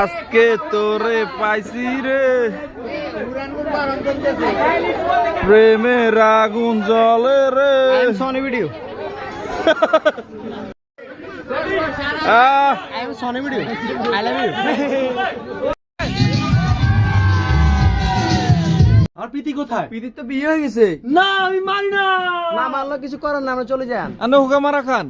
আজকে তোরে পাইছি রে প্রেমের আগুন জ্বলে রে Sony video I am Sony video. I love you. আর প্রীতি কোথায়? প্রীতির তো বিয়ে হয়ে গেছে। না আমি মানি না। না মানলে কিছু করার না, আমরা চলে যান। আনো হুকা মারা খান।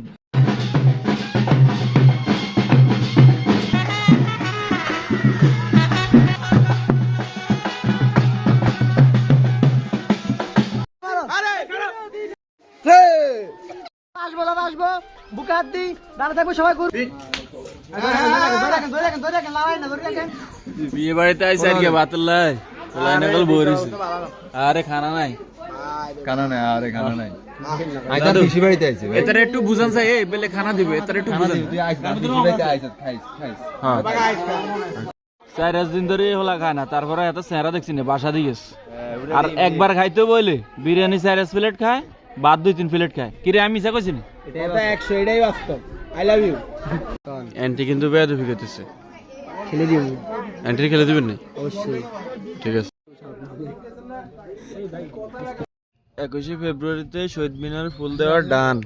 আসবো দাদা আসবো, বুকে হাত দিই, দাঁড়া থাকবো সবাই করবি। বিয়ে বাড়িতে আইসে আর কি বাতিল লাই লাইনে গেল বরিস আরে খানা নাই আরে খানা নাই আইতা বেশি বাড়িতে আইছে এটারে একটু বুঝান চাই এই বেলে খানা দিবে এটারে একটু বুঝান তুই আইছ না বেশি বাড়িতে আইছ খাইস হ্যাঁ 4 দিন ধরে হলা খায় না তারপরে এত চেহারা দেখছি না বাসা দিয়েছ আর একবার খাইতে বলে বিরিয়ানি 4 প্লেট খায় বাদ 2-3 প্লেট খায় কি রে আমি মিছা কইছি না এটা 100 এটাই বাস্তব। I love you. এন্টি কিন্তু বেয়াদবি করতেছে খেলে দিও এন্ট্রি খেলে দিবেন না অবশ্যই ঠিক আছে 21 ফেব্রুয়ারিতে শহীদ মিনার ফুল দেওয়ার ডান